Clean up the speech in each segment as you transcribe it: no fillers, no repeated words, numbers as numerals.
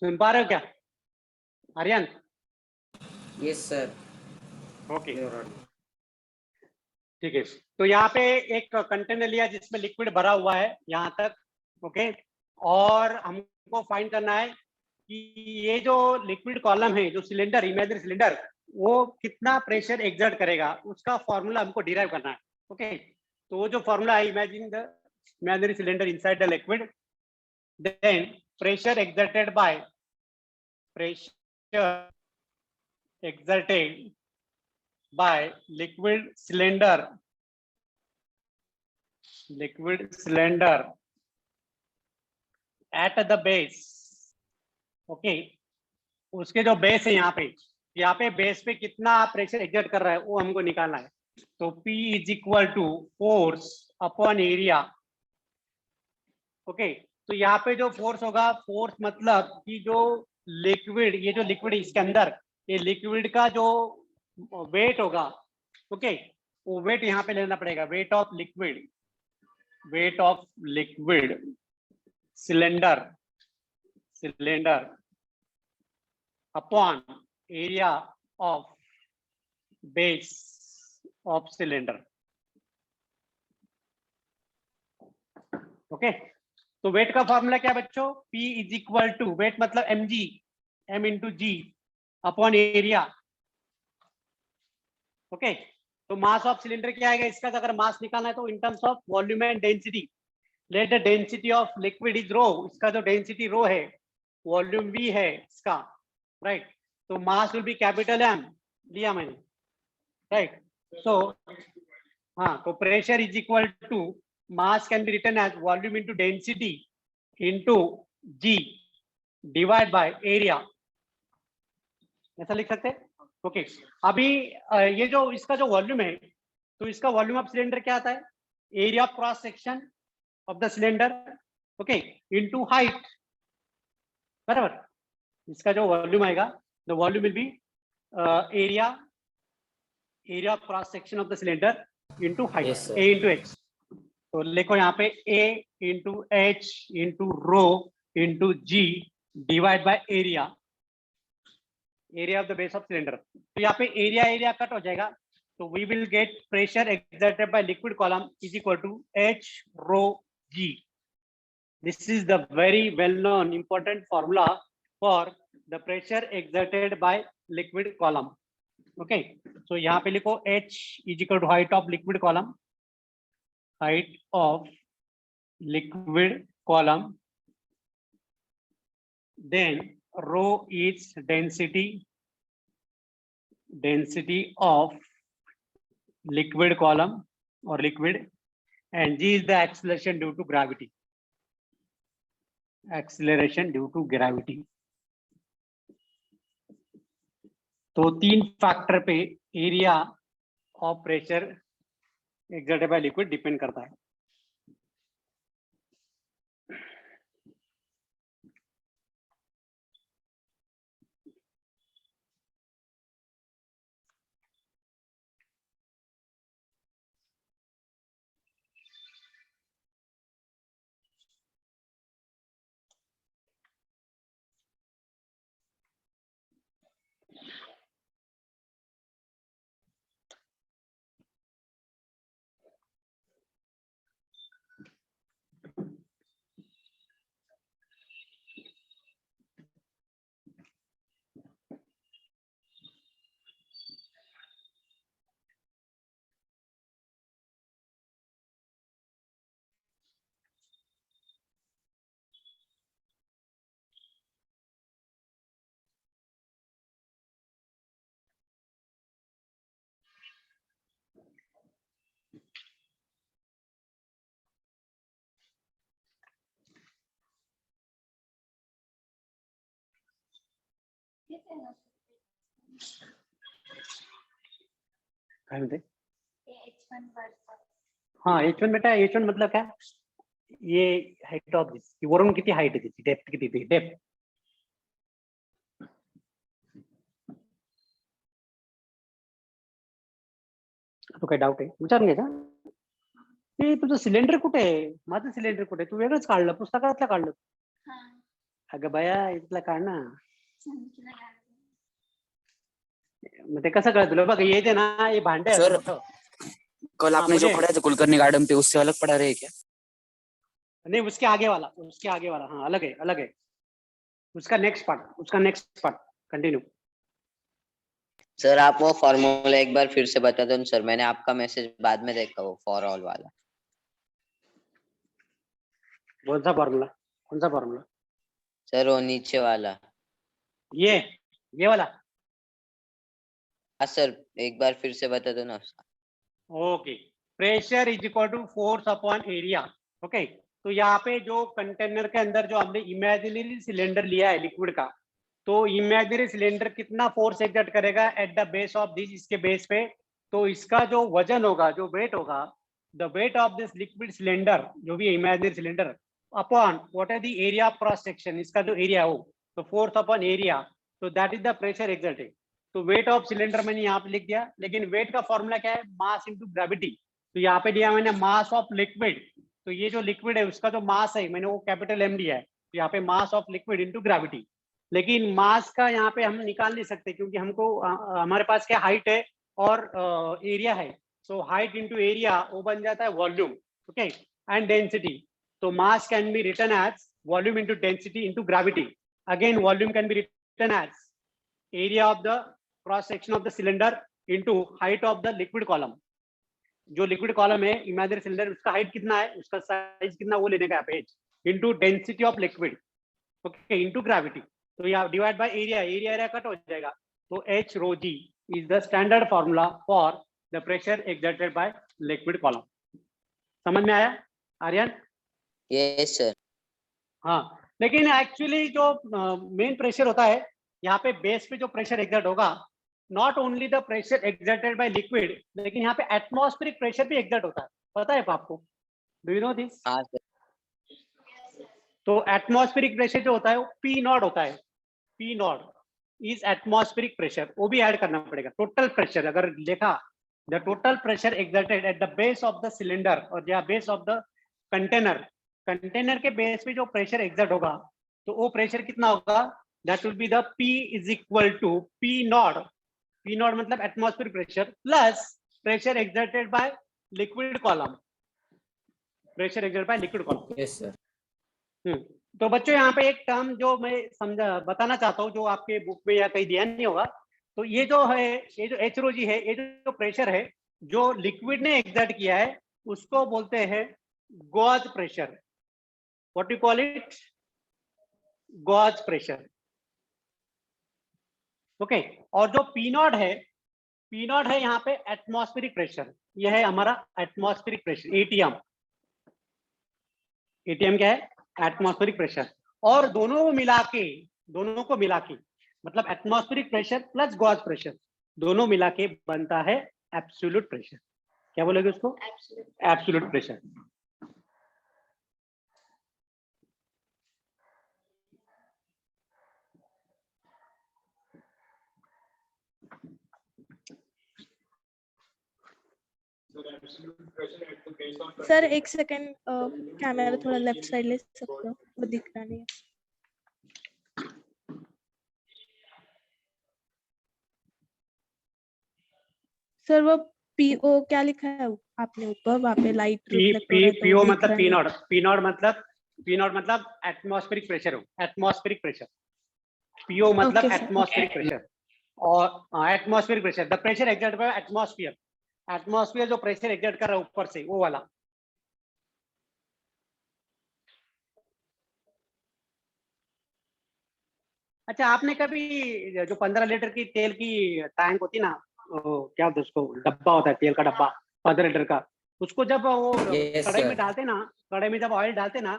सुन पा रहे हो क्या आर्यन? Yes sir. ओके ठीक है। तो यहाँ पे एक कंटेनर लिया जिसमें लिक्विड भरा हुआ है यहाँ तक। ओके, और हमको फाइंड करना है कि ये जो लिक्विड कॉलम है, जो सिलेंडर, इमेजिनरी सिलेंडर, वो कितना प्रेशर एक्सर्ट करेगा, उसका फॉर्मूला हमको डिराइव करना है। ओके, तो वो जो फॉर्मूला है, imagine the imaginary cylinder inside the liquid, then pressure exerted by liquid cylinder at the base. Okay, उसके जो बेस है यहाँ पे बेस पे कितना प्रेशर एक्सर्ट कर रहा है वो हमको निकालना है। तो P is equal to force upon area. Okay, तो यहाँ पे जो फोर्स होगा, फोर्स मतलब कि जो लिक्विड, ये जो लिक्विड इसके अंदर, ये लिक्विड का जो वेट होगा, ओके, वो वेट यहाँ पे लेना पड़ेगा, weight of liquid cylinder upon area of base of cylinder. Okay, तो वेट का फॉर्मूला क्या बच्चों? P is equal to, weight मतलब mg, m into g upon area. Okay, तो मास ऑफ सिलेंडर क्या आएगा इसका? अगर मास निकालना है तो in terms of volume and density. Let the density of liquid is rho, इसका जो डेंसिटी रो है, वॉल्यूम v है इसका, राइट? तो mass will be capital M लिया मैंने, राइट? सो हाँ, तो pressure is equal to, mass can be written as volume into density into g divide by area, ऐसा लिख सकते हैं। ओके, अभी ये जो इसका जो वॉल्यूम है, तो इसका वॉल्यूम ऑफ सिलेंडर क्या आता है? Area of cross section of the cylinder, okay, into height, बराबर। इसका जो वॉल्यूम आएगा, the volume will be area of cross section of the cylinder into height, Yes, sir. A into h. तो लिखो यहाँ पे A into h into rho into g divide by area of the base of cylinder. तो यहाँ पे area cut हो जाएगा, तो we will get pressure exerted by liquid column is equal to H rho G. This is the very well known important formula for the pressure exerted by liquid column. Okay, so यहाँ पे लिखो H is equal to height of liquid column, height of liquid column, then rho is density of liquid column or liquid, and g is the acceleration due to gravity, तो तीन factor पे area of pressure exerted by liquid depend करता है। हाँ, H1 बेटा, H1 मतलब क्या? ये हाइट ऑफ दिस, वरून किती हाइट आहे त्याची, डेप्थ किती ती, डेप्थ। तो काय डाऊट आहे विचारून घ्यायचा। ते तुझं सिलेंडर कुठे आहे? माझं सिलेंडर कुठे आहे? तू वेगळंच काढलं, पुस्तकातलं काढलं। अगं बया इथलं काढ ना. मग ते कसं कळत तुला? बघ येते ना, हे भांडे आहे सर, मोठं. कल हाँ, आपने जो मुझे पढ़ा था कुलकर्णी गार्डन पे, उससे अलग पढ़ा रहे हैं क्या? नहीं, उसके आगे वाला हाँ अलग है. उसका नेक्स्ट पार्ट कंटिन्यू. सर आप वो फॉर्मूला एक बार फिर से बता दो सर, मैंने आपका मैसेज बाद में देखा वो फॉर ऑल वाला. कौन सा फॉर्मूला? सर वो नीचे वाला. ये वाला. हाँ सर, एक बार फिर से बता दो ना. Okay. Pressure is equal to force upon area. Okay. तो यहाँ पे जो कंटेनर के अंदर जो हमने इमेजिनरी सिलेंडर लिया है लिक्विड का, तो इमेजिनरी सिलेंडर कितना फोर्स एक्सर्ट करेगा at the base of this, इसके बेस पे. तो इसका जो वजन होगा, जो वेट होगा, the weight of this liquid cylinder, जो भी imaginary cylinder, upon what are the area of cross section, इसका जो एरिया हो, तो फोर्स अपॉन एरिया, तो that is the pressure exerted. तो वेट ऑफ सिलेंडर मैंने यहाँ पे लिख दिया, लेकिन वेट का फॉर्मूला क्या है? Mass into gravity. तो यहाँ पे दिया मैंने मास ऑफ लिक्विड. तो ये जो लिक्विड है उसका जो मास है मैंने वो कैपिटल एम लिया है. तो यहाँ पे mass of liquid into gravity. लेकिन मास का यहाँ पे हम निकाल नहीं सकते, क्योंकि हमको हमारे पास क्या हाइट है और एरिया है. सो हाइट इंटू एरिया वो बन जाता है वॉल्यूम. ओके. And density. तो mass can be written as volume into density into gravity. Again volume can be written as area of the cross section of the cylinder into height of the liquid column. जो liquid column है imaginary cylinder, उसका height कितना है, उसका size कितना, वो लेने का पेज into density of liquid. Okay. Into gravity. तो यहाँ डिवाइड बाय एरिया कट हो जाएगा. तो H rho G is the standard formula for the pressure exerted by liquid column. समझ में आया आर्यन? Yes sir. हाँ. लेकिन एक्चुअली जो मेन प्रेशर होता है यहाँ पे बेस पे जो प्रेशर एक्सर्ट होगा, not only the pressure exerted by liquid, लेकिन यहाँ पे एटमॉस्फेरिक प्रेशर भी एक्सर्ट होता है. पता है आपको? Do you know this? हाँ सर. तो एटमॉस्फेरिक प्रेशर जो होता है वो पी नॉट होता है. P not is atmospheric pressure. वो भी ऐड करना पड़ेगा. टोटल प्रेशर अगर देखा, the total pressure exerted eight the base of the cylinder और या बेस ऑफ द कंटेनर के बेस पे जो प्रेशर एक्सर्ट होगा, तो वो प्रेशर कितना होगा? That will be the P is equal to P naught. P naught मतलब atmospheric pressure plus pressure exerted by liquid column. Pressure exerted by liquid column. Yes sir. तो बच्चों यहाँ पे एक टर्म जो मैं बताना चाहता हूँ, जो आपके बुक में या कहीं दिया नहीं होगा. तो ये जो है, ये जो H rho G है, ये जो प्रेशर है जो लिक्विड ने एक्सर्ट किया है, उसको बोलते हैं gauge pressure. What you call it? Gauge pressure. Okay. और जो P नॉट है यहाँ पे एटमॉस्फेरिक प्रेशर. यह है हमारा एटमॉस्फेरिक प्रेशर, एटीएम. एटीएम क्या है? Atmospheric pressure. और दोनों को मिला के मतलब atmospheric pressure plus gauge pressure, दोनों मिला के बनता है एब्सोल्यूट प्रेशर. क्या बोलोगे उसको? Absolute pressure. सर एक सेकंड, कैमरा थोड़ा लेफ्ट साइड ले सकते हो? वो दिख रहा नहीं है. सर वो पीओ क्या लिखा है आपने ऊपर? वहाँ पे लाइट रिफ्लेक्ट हो रहा है तो पीओ दिख मतलब रहा पी नहीं. नॉट. पी नॉट मतलब एटमॉस्फेरिक प्रेशर हो. Atmospheric pressure. पीओ मतलब Okay, sir. Atmospheric pressure. और atmospheric pressure, the pressure exerted by atmosphere. Atmosphere जो प्रेशर एक्सर्ट कर रहा है ऊपर से, वो वाला. अच्छा, आपने कभी जो 15 लीटर की तेल की टैंक होती ना, क्या होता है उसको, डब्बा होता है तेल का डब्बा 15 लीटर का, उसको जब वो Yes, कढ़ाई sir. में डालते ना, कढ़ाई में जब ऑयल डालते ना,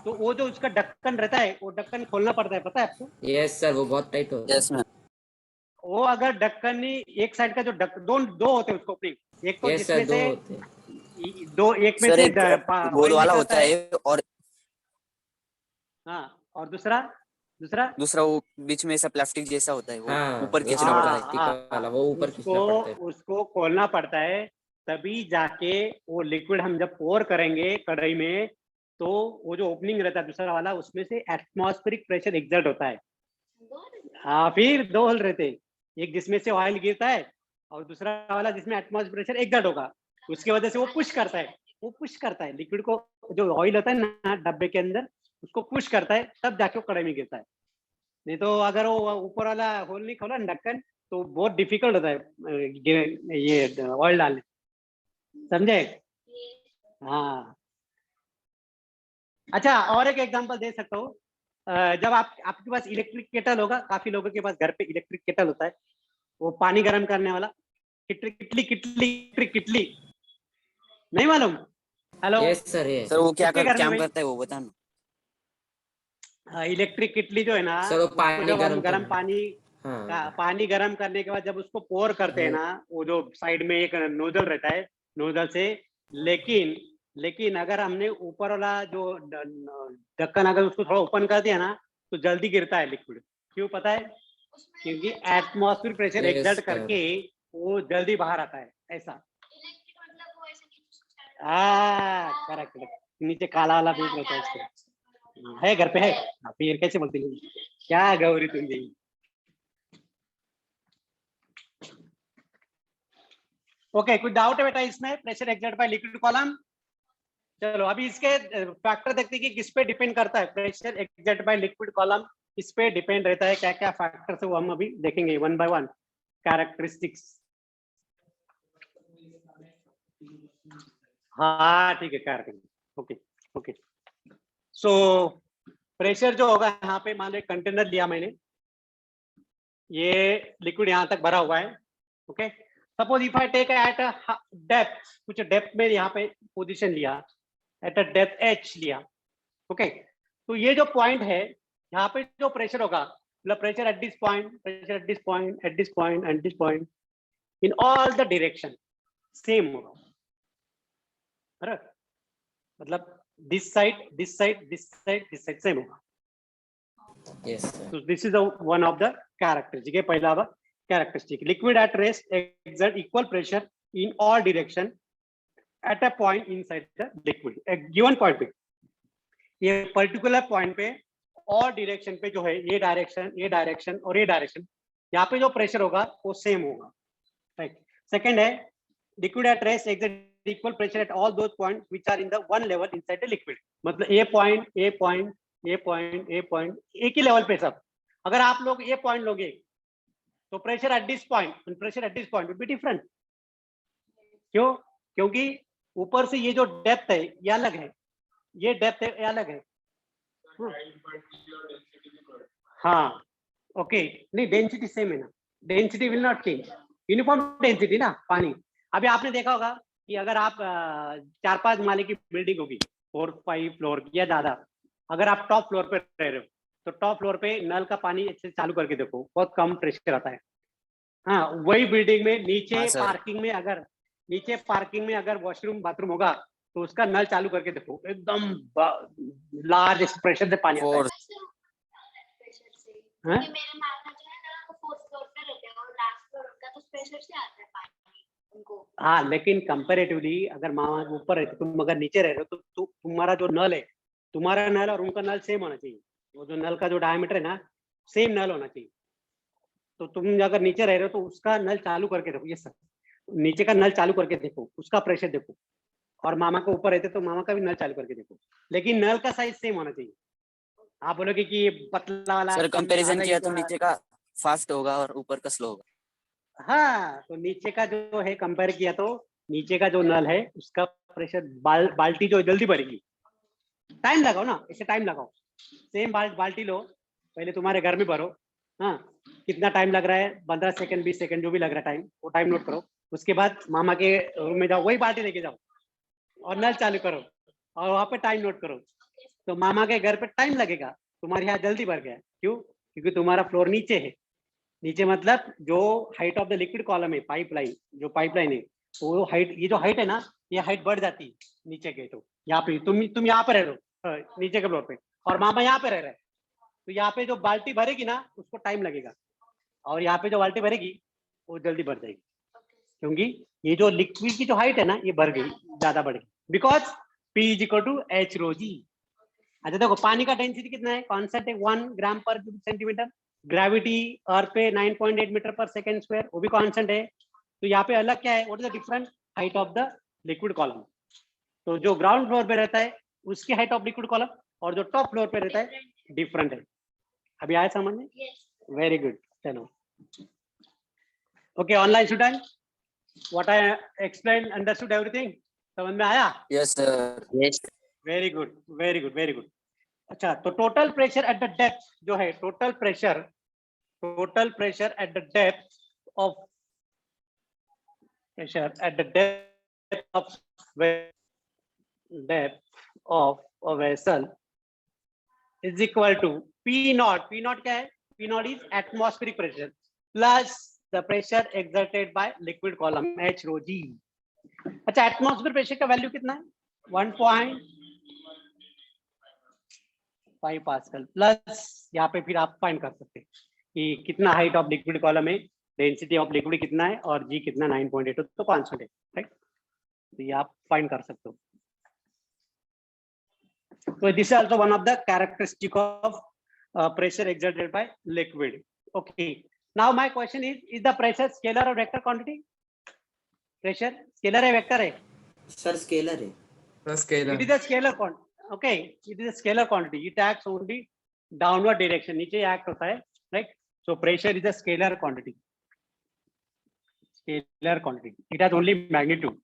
तो वो जो उसका ढक्कन रहता है, वो ढक्कन खोलना पड़ता है. पता है आपको? यस सर, वो बहुत टाइट होता है. Yes ma'am. वो अगर ढक्कन ही एक साइड का जो दो होते हैं उसको ओपनिंग, एक तो यस सर, जिसमें दो से होते हैं. दो, एक में सर से एक गोल oil वाला निकलता होता है और हाँ, और दूसरा दूसरा वो बीच में ऐसा प्लास्टिक जैसा होता है, वो हाँ, ऊपर वो खींचना पड़ता है. प्लास्टिक वाला, वो ऊपर खींचना पड़ता है. उसको खोलना पड़ता है. तभी जाके वो लिक्विड हम जब पोर करेंगे कढ़ाई में, तो वो जो ओपनिंग रहता है दूसरा वाला, उसमें से एटमॉस्फेरिक प्रेशर एग्जर्ट होता है। हाँ, फिर 2 होल रहते हैं, एक जिसमें से ऑयल गिरता है और दूसरा वाला जिसमें एटमॉस्फेरिक प्रेशर एग्जर्ट होगा, उसकी वजह से वो पुश करता है, वो पुश करता है लिक्विड को, जो ऑयल होता है ना डब्बे के अंदर, उसको पुश करता है, तब जाके वो कढ़ाई में गिरता है। नहीं तो अगर वो ऊपर वाला होल नहीं खोला ढक्कन, तो बहुत डिफिकल्ट होता है ये ऑयल डालने, समझे? हाँ। अच्छा, और एक एग्जांपल दे सकता हूँ। जब आपके पास इलेक्ट्रिक केटल होगा, काफी लोगों के पास घर पे इलेक्ट्रिक केटल होता है, वो पानी गर्म करने वाला, किटली नहीं मालूम? Hello yes sir, yes sir वो क्या किसके घर में काम भाई? करता है वो बताना। इलेक्ट्रिक किटली जो है ना, सर, वो उसको पानी जब हम गर्म गर्म करने। पानी हाँ पानी गर्म करने के बाद जब उसको पोर करते हैं ना, वो जो साइड में एक नोजल रहता है, नोजल से, लेकिन अगर हमने ऊपर वाला जो ढक्कन अगर उसको थोड़ा ओपन कर दिया ना, तो जल्दी गिरता है लिक्विड। क्यों पता है? क्योंकि atmospheric pressure yes exert sir. करके वो जल्दी बाहर आता है, ऐसा। हाँ, करेक्ट। नीचे काला वाला बीज रहता है उसको। है घर पे है। फिर कैसे बोलती है? क्या गौरी तुम जी। ओके, कुछ डाउट है बेटा इसमें? Pressure exert bye liquid column. चलो अभी इसके फैक्टर देखते हैं कि किस पे डिपेंड करता है pressure exert bye liquid column, किस पे डिपेंड रहता है, क्या क्या फैक्टर्स है वो हम अभी देखेंगे वन बाय वन। कैरेक्टरिस्टिक्स। हाँ ठीक है, correct. Okay okay. So pressure जो होगा यहाँ पे, मान लो एक कंटेनर लिया मैंने, ये लिक्विड यहाँ तक भरा हुआ है। Okay, suppose if I take at depth, कुछ डेप्थ में यहाँ पे पोजीशन लिया, एट अ डेप्थ एच लिया। ओके, तो ये जो पॉइंट है यहाँ पे जो प्रेशर होगा, मतलब pressure at this point, pressure at this point, at this point and this point, in all the direction same होगा। मतलब this side, this side, this side, this side same होगा। Yes sir. So this is the one of the characteristic. पहला वाला characteristic. Liquid at rest exert equal pressure in all direction at a point inside the liquid. A given point पे, ये particular point पे और direction पे जो है, ये direction और ये direction, यहाँ पे जो pressure होगा वो same होगा, right? Second है liquid at rest exert equal pressure at all those points which are in the one level inside the liquid. मतलब A point एक ही लेवल पे सब। अगर आप लोग ये पॉइंट लोगे तो pressure at this point will be different. क्यों? क्योंकि ऊपर से ये जो डेप्थ है ये अलग है, ये डेप्थ है ये अलग है। हाँ ओके, नहीं डेंसिटी सेम है ना, density will not change, uniform density ना पानी। अभी आपने देखा होगा कि अगर आप 4-5 माले की बिल्डिंग होगी, 4-5 फ्लोर या ज्यादा, अगर आप टॉप फ्लोर पे रह रहे हो तो टॉप फ्लोर पे नल का पानी अच्छे से चालू करके देखो, बहुत कम प्रेशर आता है। हाँ, वही बिल्डिंग में नीचे हाँ, सर। पार्किंग में अगर वॉशरूम बाथरूम होगा तो उसका नल चालू करके देखो, एकदम लार्ज प्रेशर से पानी आता है। फोर्स हाँ? मेरे मामा जो है ना, वो 4th फ्लोर पे रहते हैं और लास्ट फ्लोर उनका तो प्रेशर से आता है पानी उनको। हाँ, लेकिन कंपैरेटिवली अगर मामा ऊपर है, तुम अगर नीचे रह रहे हो तो तुम्हारा जो नल है, तुम्हारा नल और उनका नल सेम होना चाहिए। वो जो नल का जो डायमीटर है ना, सेम नल होना चाहिए। तो तुम अगर नीचे रह रहे हो तो उसका नल चालू करके देखो, ये सब नीचे का नल चालू करके देखो, उसका प्रेशर देखो, और मामा को ऊपर रहते तो मामा का भी नल चालू करके देखो, लेकिन नल का साइज सेम होना चाहिए। आप बोलोगे कि ये पतला वाला सर कंपैरिजन किया तो वाला- नीचे का फास्ट होगा और ऊपर का स्लो होगा। हाँ, तो नीचे का जो है कंपेयर किया तो नीचे का जो नल है उसका प्रेशर, बाल्टी जो जल्दी भरेगी, टाइम लगाओ ना, इसे टाइम लगाओ। सेम बाल्टी लो, पहले तुम्हारे घर में भरो, हाँ कितना टाइम लग रहा है, 15 सेकंड 20 सेकंड जो भी लग रहा है टाइम, वो टाइम नोट करो। उसके बाद मामा के रूम में जाओ, वही बाल्टी लेके जाओ और नल चालू करो और वहां पे टाइम नोट करो। तो मामा के घर पे टाइम लगेगा, तुम्हारे यहाँ जल्दी भर गया। क्यों? क्योंकि तुम्हारा फ्लोर नीचे है। नीचे मतलब जो height of the liquid column है, पाइपलाइन है, वो हाइट, ये जो हाइट है ना, ये हाइट बढ़ जाती है नीचे के। तो यहाँ पे तुम यहाँ पे रह रहे हो नीचे के फ्लोर पे, और मामा यहाँ पे रह रहे हैं, तो यहाँ पे जो बाल्टी भरेगी ना उसको टाइम लगेगा, और यहाँ पे जो बाल्टी भरेगी वो जल्दी भर जाएगी, क्योंकि ये जो लिक्विड की जो हाइट है ना ये बढ़ गई, ज्यादा बढ़ गई। Because P is equal to H rho G. अच्छा देखो पानी का डेंसिटी कितना है, कांस्टेंट है 1 ग्राम पर क्यूबिक सेंटीमीटर, ग्रेविटी अर्थ पे 9.8 मीटर पर सेकेंड स्क्वायर, वो भी कांस्टेंट है। तो यहाँ पे अलग क्या है, what is the different height of the liquid column. तो जो ग्राउंड फ्लोर पे रहता है उसकी हाइट ऑफ लिक्विड कॉलम और जो टॉप फ्लोर पे रहता है डिफरेंट है। अभी आया समझ में? वेरी गुड, चलो okay. Online student, what I explain understood everything, समझ में आया? Yes sir. Yes. Very good very good very good. अच्छा तो total pressure at the depth जो है, total pressure at the depth of pressure at the depth of a vessel is equal to P naught. P naught क्या है? P naught is atmospheric pressure plus the pressure exerted by liquid column H rho G. अच्छा atmosphere pressure का value कितना है? 1.5 pascal plus यहाँ पे फिर आप फाइंड कर सकते हैं कि कितना हाइट ऑफ लिक्विड कॉलम है, डेंसिटी ऑफ लिक्विड कितना है और जी कितना 9.8 तो कांस्टेंट है, राइट? तो ये आप फाइंड कर सकते हो। So this is also one of the characteristic of pressure exerted by liquid. Okay. Now my question is the pressure scalar or vector quantity? Pressure scalar है vector है? सर स्केलर है। It is a scalar quantity. Okay, it is a scalar quantity. It acts only downward direction. नीचे act होता है, right? So pressure is a scalar quantity. Scalar quantity. It has only magnitude.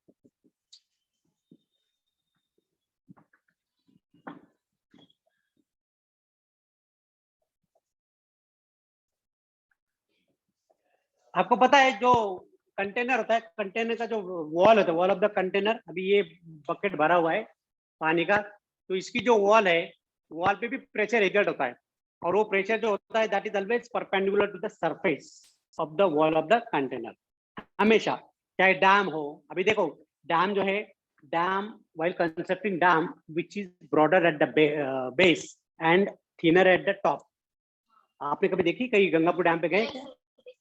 आपको पता है जो container होता है, container का जो वॉल होता है, वॉल ऑफ द कंटेनर, अभी ये बकेट भरा हुआ है पानी का, तो इसकी जो वॉल है, वॉल पे भी प्रेशर एक्सर्ट होता है और वो प्रेशर जो होता है that is always perpendicular to the surface of the wall of the container, हमेशा, चाहे डैम हो। अभी देखो डैम जो है, dam while constructing dam which is broader at the base and thinner at the top, आपने कभी देखी कहीं गंगापुर डैम पे गए क्या?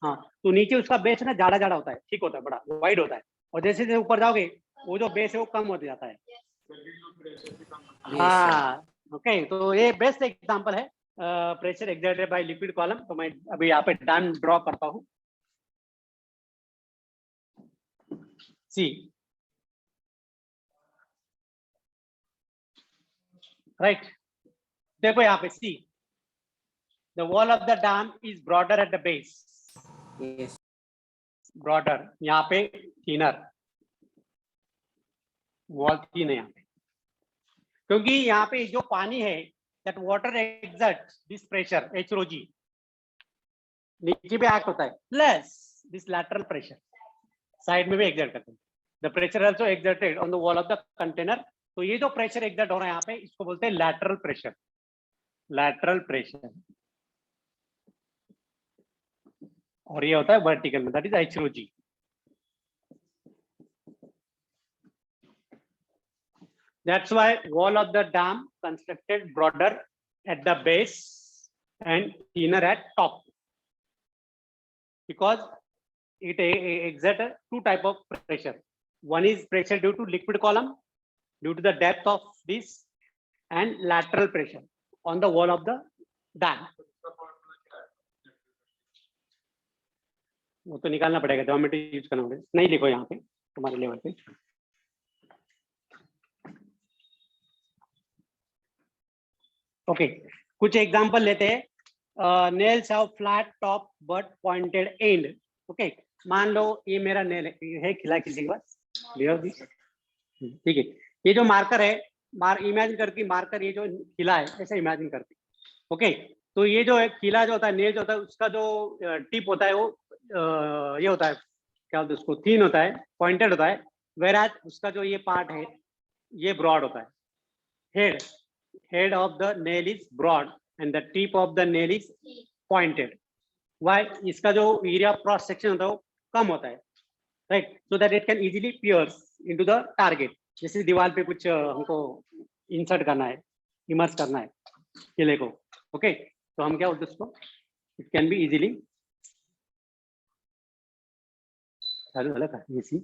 हाँ, तो नीचे उसका बेस ना जाड़ा जाड़ा होता है, ठीक होता है, बड़ा वाइड होता है, और जैसे जैसे ऊपर जाओगे वो जो बेस है वो कम होते जाता है। हाँ ओके, तो ये बेस्ट एग्जांपल है pressure exerted by liquid column. तो मैं अभी यहाँ पे डैम ड्रॉ करता हूँ। सी राइट, देखो यहाँ पे see, the wall of the dam is broader at the base, yes broader, यहाँ पे थिनर, वॉल थीन है यहाँ पे, क्योंकि यहाँ पे जो पानी है that water exert this pressure H rho G, नीचे भी एक्ट होता है, plus this lateral pressure side में भी एक्सर्ट करते हैं, the pressure also exerted on the wall of the container. तो ये जो प्रेशर एक्सर्ट हो रहा है यहाँ पे, इसको बोलते हैं लैटरल प्रेशर, लैटरल प्रेशर, और ये होता है वर्टिकल में, that is h rho g. That's why wall of the dam constructed broader at the base and thinner at top, because it exerts two type of pressure. One is pressure due to liquid column due to the depth of this, and lateral pressure on the wall of the dam. वो तो निकालना पड़ेगा, geometry use करना पड़ेगा, नहीं लिखो यहाँ पे तुम्हारे लेवल पे। ओके कुछ एग्जांपल लेते हैं। Nails have flat top but pointed and. Okay मान लो ये मेरा नेल है खिला किसी के पास, ठीक है, ये जो मार्कर है, इमेजिन करके मार्कर ये जो खिला है ऐसा इमेजिन करके, ओके, तो ये जो है खिला जो होता है, नेल जो होता है, उसका जो टिप होता है वो ये होता है, क्या बोलते हैं उसको, थिन होता है, पॉइंटेड होता है, वेराज उसका जो ये पार्ट है ये ब्रॉड होता है। head of the nail is broad and the tip of the nail is pointed. Why? इसका जो area of cross section होता है वो कम होता है, right? So that it can easily pierce into the target. जैसे दीवार पे कुछ हमको insert करना है, immerse करना है किले को, okay? तो हम क्या बोलते हैं उसको, it can be easily चालू वाला था इसी,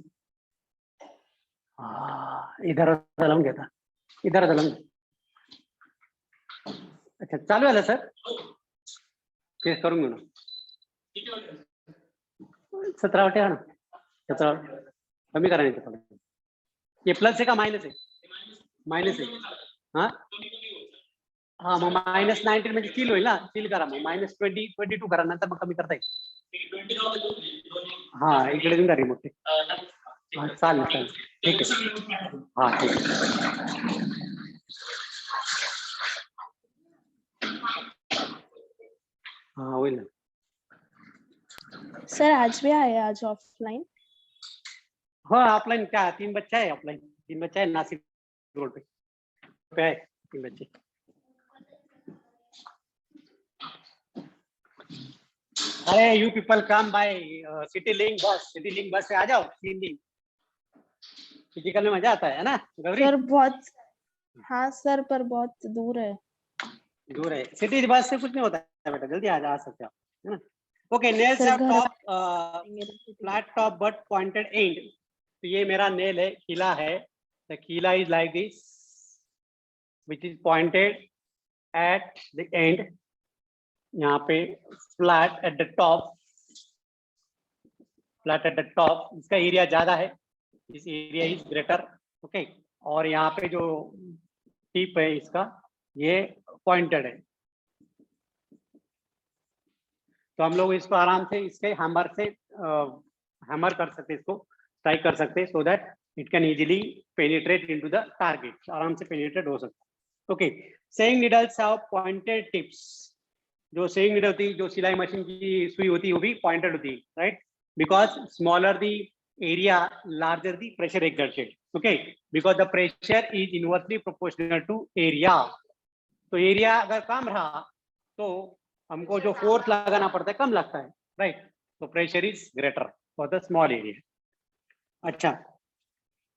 इधर चलाऊं क्या था इधर चलो। अच्छा चालू आहे सर, तेच करून घेऊ ना. 17 वाटे ना, 17 कमी करा नाही थोडं. ये प्लस आहे का मायनस आहे? मायनस आहे. हा हा मग -19 म्हणजे चिल होईल ना, चिल करा मग -20 22 करा, नंतर मग कमी करता येईल. हा इकडे देऊन करा मग ते. हा चालेल चालेल ठीक आहे. हा ठीक आहे. हाँ वही ना. सर आज भी आए, आज ऑफलाइन? हाँ ऑफलाइन क्या 3 बच्चा है, ऑफलाइन 3 बच्चा है नासिक रोड पे है 3 बच्चे. अरे you people come by city link बस से आ जाओ 3 दिन. फिजिकल में मजा आता है ना गौरी? सर बहुत, हाँ सर पर बहुत दूर है. दूर है, सिटी बस से कुछ नहीं होता है बेटा, जल्दी आ सकते हो है ना. ओके नेल्स सर हैव घर top flat top but pointed and. तो ये मेरा नेल है, खीला है. द खीला is like this which is pointed at the end. यहाँ पे flat at the top, flat at the top. इसका एरिया ज्यादा है, इस एरिया इज ग्रेटर. ओके और यहाँ पे जो टिप है इसका ये पॉइंटेड है. तो हम लोग इसको आराम से इसके हैमर से हैमर कर सकते, इसको स्ट्राइक कर सकते, so that it can easily penetrate into the target. आराम से पेनिट्रेट हो सकता है. Okay saying needles have pointed tips. जो सेइंग नीडल होती है, जो सिलाई मशीन की सुई होती है, वो भी पॉइंटेड होती है, right? Because smaller the area larger the pressure exerted. Okay because the pressure is inversely proportional to area. तो एरिया अगर कम रहा तो हमको जो फोर्स लगाना पड़ता है कम लगता है, राइट? तो pressure is greater for the small area. अच्छा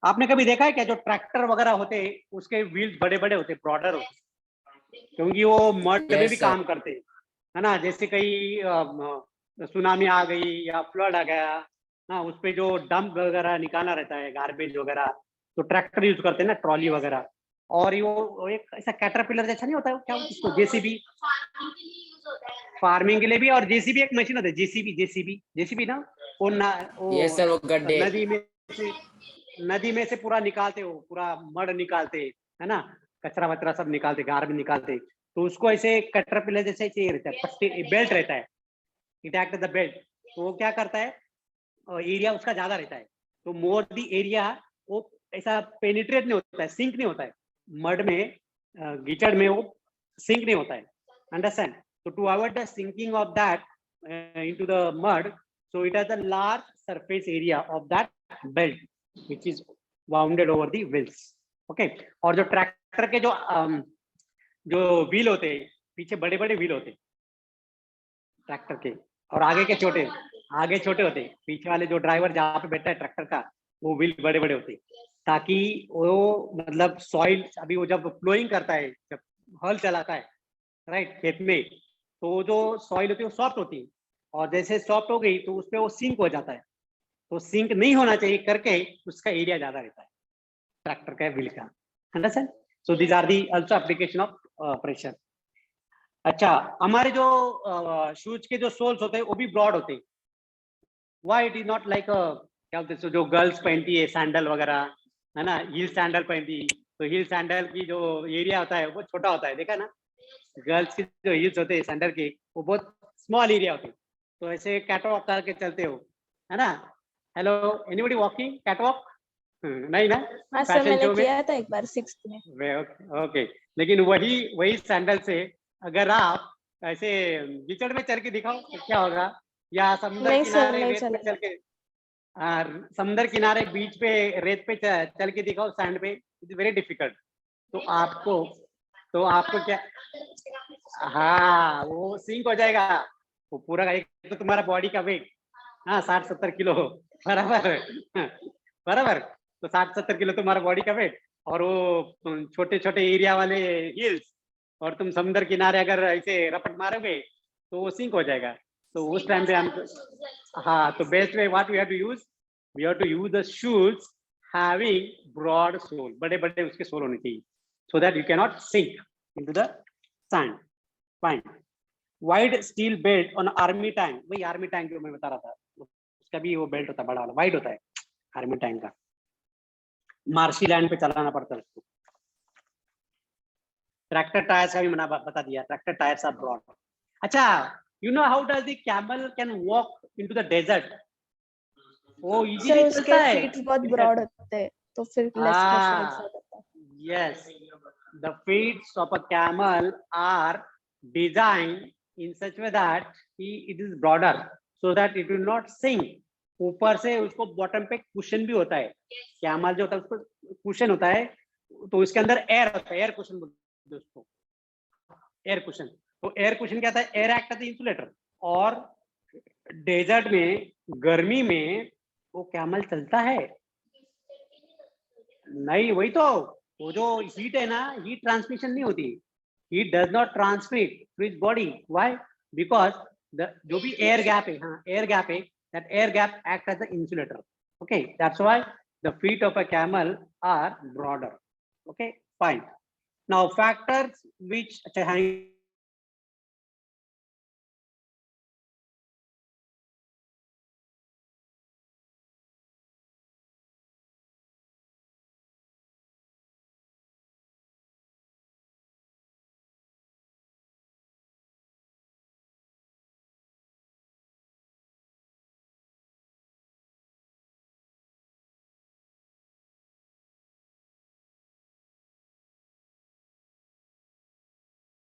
आपने कभी देखा है क्या जो ट्रैक्टर वगैरह होते हैं उसके व्हील्स बड़े बड़े होते, ब्रॉडर होते, क्योंकि वो मड में भी sir. काम करते हैं, है ना? जैसे कहीं सुनामी आ गई या फ्लड आ गया ना, उस पे जो डंप वगैरह निकालना रहता है, गार्बेज वगैरह, तो ट्रैक्टर यूज करते हैं ना, ट्रॉली वगैरह. और ये वो एक ऐसा कैटरपिलर जैसा नहीं होता है क्या, उसको जेसीबी, फार्मिंग के लिए भी. और जेसीबी एक मशीन होता है, जेसीबी ना, वो ना वो यस सर, वो गड्ढे. नदी में से पूरा निकालते हो, पूरा मड निकालते है ना, कचरा वचरा सब निकालते, गार्बेज निकालते. तो उसको ऐसे कैटरपिलर जैसे चाहिए रहता है, पट्टी बेल्ट रहता है, इट एक्ट द बेल्ट. तो वो क्या करता है, एरिया उसका ज्यादा रहता है, तो मोर दी एरिया वो ऐसा पेनिट्रेट नहीं होता है, सिंक नहीं होता है मड में, कीचड़ में वो सिंक नहीं होता है. Understand? So to avoid the sinking of that into the mud, so it has a large surface area of that belt which is wounded over the wheels. Okay. और जो ट्रैक्टर के जो व्हील होते हैं, पीछे बड़े बड़े व्हील होते ट्रैक्टर के, और आगे के छोटे होते. पीछे वाले जो ड्राइवर जहाँ पे बैठा है ट्रैक्टर का, वो व्हील बड़े बड़े होते, ताकि वो मतलब सॉइल अभी वो जब फ्लोइंग करता है, जब हल चलाता है, राइट, खेत में, तो जो सॉइल होती है वो सॉफ्ट होती है, और जैसे सॉफ्ट हो गई तो उस पर वो सिंक हो जाता है. तो सिंक नहीं होना चाहिए करके उसका एरिया ज्यादा रहता है ट्रैक्टर का, व्हील का. Understand? So these are the also application of pressure. अच्छा हमारे जो शूज के जो सोल्स होते हैं वो भी ब्रॉड होते हैं. Why it is not like क्या बोलते हैं, जो गर्ल्स पहनती है सैंडल वगैरह, है ना, हील सैंडल पहनती, तो हील सैंडल की जो एरिया होता है वो छोटा होता है, देखा ना? गर्ल्स की जो हील्स होते हैं सैंडल के, वो बहुत स्मॉल एरिया होते हैं. तो ऐसे कैटवॉक करके चलते हो, है ना? Hello anybody walking catwalk? नहीं ना? हाँ सर फैशन मैंने शो में किया था एक बार 6th में. ओके. लेकिन वही सैंडल से अगर आप ऐसे कीचड़ में चल के दिखाओ तो क्या होगा, या समुद्र नहीं सर, किनारे नहीं रेत पे चलेगा. चल के, समुद्र किनारे बीच पे रेत पे चल के दिखाओ, सैंड पे, इट्स वेरी डिफिकल्ट. तो आपको क्या, हाँ वो सिंक हो जाएगा वो पूरा. एक तो तुम्हारा बॉडी का वेट, हाँ 60-70 किलो, बराबर. तो 60-70 किलो तुम्हारा बॉडी का वेट, और वो छोटे छोटे एरिया वाले हिल्स, और तुम समुद्र किनारे अगर ऐसे रपट मारोगे तो वो सिंक हो जाएगा. तो उस टाइम पे हम, हाँ, तो best way what we have to use the shoes having broad sole, बड़े बड़े उसके सोल होने चाहिए. so that you cannot sink into the sand. Fine. Wide steel belt on army tank. वही army tank जो मैं बता रहा था, उसका भी वो बेल्ट होता है बड़ा वाला, वाइड होता है आर्मी टैंक का, मार्शी लैंड पे चलाना पड़ता है उसको. ट्रैक्टर टायर्स का भी मैंने बता दिया, ट्रैक्टर टायर्स आर ब्रॉड. अच्छा, you know how does the camel can walk into the desert? वो सर इजीली उसके चलता है. फीट बहुत ब्रॉड होते हैं तो फिर लेस प्रेशराइज्ड हो जाता है. Yes, the feet of a camel are designed in such way that it is broader so that it will not sink. ऊपर से उसको बॉटम पे कुशन भी होता है. कैमल जो होता है उसको कुशन होता है, तो इसके अंदर एयर होता है, एयर कुशन बोलते हैं उसको, एयर कुशन. तो एयर कुशन क्या था? Air act as insulator. और डेजर्ट में गर्मी में वो कैमल चलता है नहीं. वही तो, वो जो हीट है ना, हीट ट्रांसमिशन नहीं होती. Heat does not transmit through his body. Why? Because जो भी एयर गैप है, हाँ एयर गैप है, that air gap acts as an insulator. Okay, that's why the feet of a camel are broader. Okay, fine. Now factors which